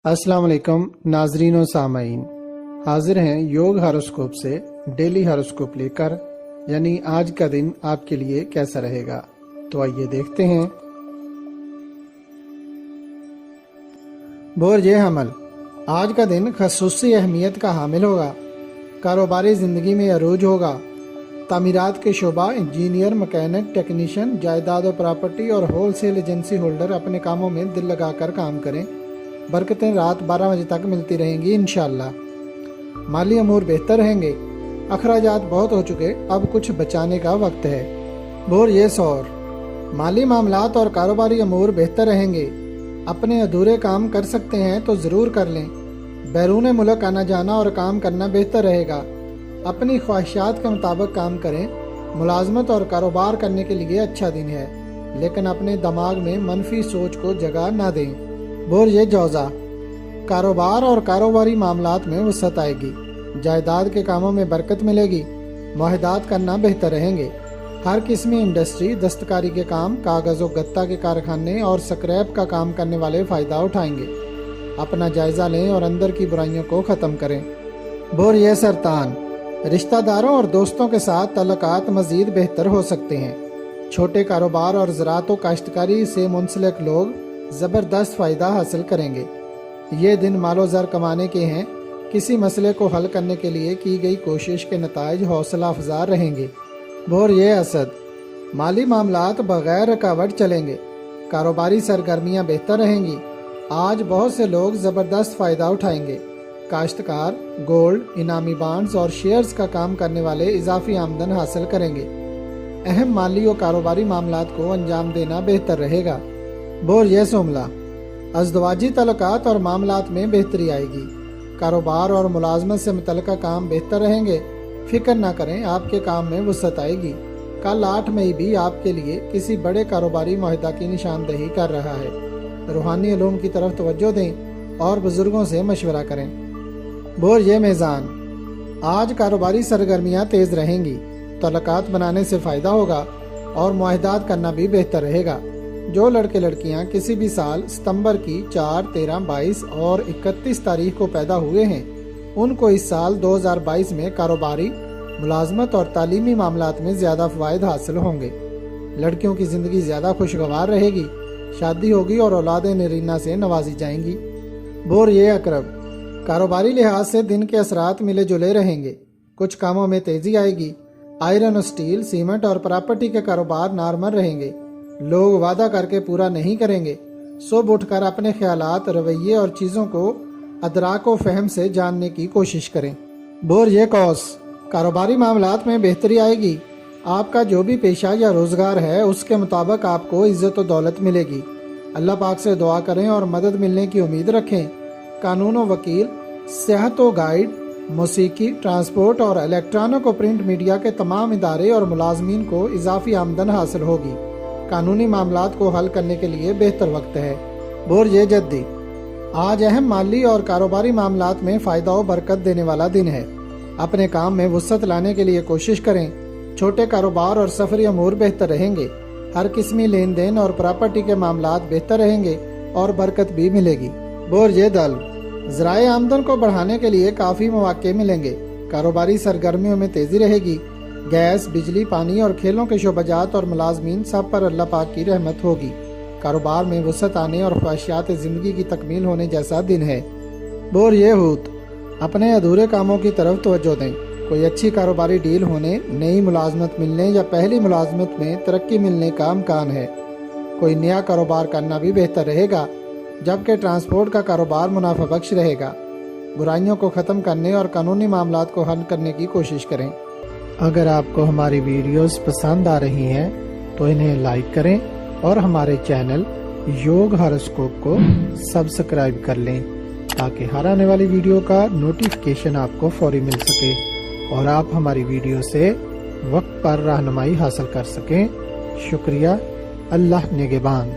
السلام علیکم ناظرین و سامعین، حاضر ہیں یوگ ہاروسکوپ سے ڈیلی ہاروسکوپ لے کر، یعنی آج کا دن آپ کے لیے کیسا رہے گا۔ تو آئیے دیکھتے ہیں۔ برج حمل، آج کا دن خصوصی اہمیت کا حامل ہوگا۔ کاروباری زندگی میں عروج ہوگا۔ تعمیرات کے شعبہ، انجینئر، مکینک، ٹیکنیشین، جائیداد و پراپرٹی اور ہول سیل ایجنسی ہولڈر اپنے کاموں میں دل لگا کر کام کریں۔ برکتیں رات 12 بجے تک ملتی رہیں گی انشاءاللہ۔ مالی امور بہتر رہیں گے۔ اخراجات بہت ہو چکے، اب کچھ بچانے کا وقت ہے۔ برج ثور، مالی معاملات اور کاروباری امور بہتر رہیں گے۔ اپنے ادھورے کام کر سکتے ہیں تو ضرور کر لیں۔ بیرون ملک آنا جانا اور کام کرنا بہتر رہے گا۔ اپنی خواہشات کے مطابق کام کریں۔ ملازمت اور کاروبار کرنے کے لیے اچھا دن ہے، لیکن اپنے دماغ میں منفی سوچ کو جگہ نہ دیں۔ برج جوزا، کاروبار اور کاروباری معاملات میں وسعت آئے گی۔ جائیداد کے کاموں میں برکت ملے گی۔ معاہدات کرنا بہتر رہیں گے۔ ہر قسمی انڈسٹری، دستکاری کے کام، کاغذ و گتا کے کارخانے اور سکریپ کا کام کرنے والے فائدہ اٹھائیں گے۔ اپنا جائزہ لیں اور اندر کی برائیوں کو ختم کریں۔ برج سرطان، رشتہ داروں اور دوستوں کے ساتھ تعلقات مزید بہتر ہو سکتے ہیں۔ چھوٹے کاروبار اور زراعت و کاشتکاری سے منسلک لوگ زبردست فائدہ حاصل کریں گے۔ یہ دن مال و زر کمانے کے ہیں۔ کسی مسئلے کو حل کرنے کے لیے کی گئی کوشش کے نتائج حوصلہ افزا رہیں گے۔ برج اسد، مالی معاملات بغیر رکاوٹ چلیں گے۔ کاروباری سرگرمیاں بہتر رہیں گی۔ آج بہت سے لوگ زبردست فائدہ اٹھائیں گے۔ کاشتکار گولڈ، انعامی بانڈز اور شیئرز کا کام کرنے والے اضافی آمدن حاصل کریں گے۔ اہم مالی و کاروباری معاملات کو انجام دینا بہتر رہے گا۔ برج سملہ، ازدواجی تعلقات اور معاملات میں بہتری آئے گی۔ کاروبار اور ملازمت سے متعلقہ کام بہتر رہیں گے۔ فکر نہ کریں، آپ کے کام میں وسعت آئے گی۔ کل 8 مئی بھی آپ کے لیے کسی بڑے کاروباری معاہدہ کی نشاندہی کر رہا ہے۔ روحانی علوم کی طرف توجہ دیں اور بزرگوں سے مشورہ کریں۔ برج میزان، آج کاروباری سرگرمیاں تیز رہیں گی۔ تعلقات بنانے سے فائدہ ہوگا اور معاہدات کرنا بھی بہتر رہے گا۔ جو لڑکے لڑکیاں کسی بھی سال ستمبر کی 4، 13، 22 اور 31 تاریخ کو پیدا ہوئے ہیں، ان کو اس سال 2022 میں کاروباری، ملازمت اور تعلیمی معاملات میں زیادہ فوائد حاصل ہوں گے۔ لڑکیوں کی زندگی زیادہ خوشگوار رہے گی۔ شادی ہوگی اور اولاد نرینہ سے نوازی جائیں گی۔ برج عقرب، کاروباری لحاظ سے دن کے اثرات ملے جلے رہیں گے۔ کچھ کاموں میں تیزی آئے گی۔ آئرن اور سٹیل، سیمنٹ اور پراپرٹی کے کاروبار نارمل رہیں گے۔ لوگ وعدہ کر کے پورا نہیں کریں گے۔ صبح اٹھ کر اپنے خیالات، رویے اور چیزوں کو ادراک و فہم سے جاننے کی کوشش کریں۔ برج قوس، کاروباری معاملات میں بہتری آئے گی۔ آپ کا جو بھی پیشہ یا روزگار ہے، اس کے مطابق آپ کو عزت و دولت ملے گی۔ اللہ پاک سے دعا کریں اور مدد ملنے کی امید رکھیں۔ قانون و وکیل، صحت و گائیڈ، موسیقی، ٹرانسپورٹ اور الیکٹرانک و پرنٹ میڈیا کے تمام ادارے اور ملازمین کو اضافی آمدن حاصل ہوگی۔ قانونی معاملات کو حل کرنے کے لیے بہتر وقت ہے۔ برج جدی، آج اہم مالی اور کاروباری معاملات میں فائدہ و برکت دینے والا دن ہے۔ اپنے کام میں وسعت لانے کے لیے کوشش کریں۔ چھوٹے کاروبار اور سفری امور بہتر رہیں گے۔ ہر قسمی لین دین اور پراپرٹی کے معاملات بہتر رہیں گے اور برکت بھی ملے گی۔ برج دلو، ذرائع آمدن کو بڑھانے کے لیے کافی مواقع ملیں گے۔ کاروباری سرگرمیوں میں تیزی رہے گی۔ گیس، بجلی، پانی اور کھیلوں کے شعبہ جات اور ملازمین سب پر اللہ پاک کی رحمت ہوگی۔ کاروبار میں وسعت آنے اور خواہشات زندگی کی تکمیل ہونے جیسا دن ہے۔ برج حوت، اپنے ادھورے کاموں کی طرف توجہ دیں۔ کوئی اچھی کاروباری ڈیل ہونے، نئی ملازمت ملنے یا پہلی ملازمت میں ترقی ملنے کا امکان ہے۔ کوئی نیا کاروبار کرنا بھی بہتر رہے گا، جبکہ ٹرانسپورٹ کا کاروبار منافع بخش رہے گا۔ برائیوں کو ختم کرنے اور قانونی معاملات کو حل کرنے کی کوشش کریں۔ اگر آپ کو ہماری ویڈیوز پسند آ رہی ہیں تو انہیں لائک کریں اور ہمارے چینل یوگ ہاروسکوپ کو سبسکرائب کر لیں تاکہ ہر آنے والی ویڈیو کا نوٹیفیکیشن آپ کو فوری مل سکے اور آپ ہماری ویڈیو سے وقت پر رہنمائی حاصل کر سکیں۔ شکریہ۔ اللہ نگہبان۔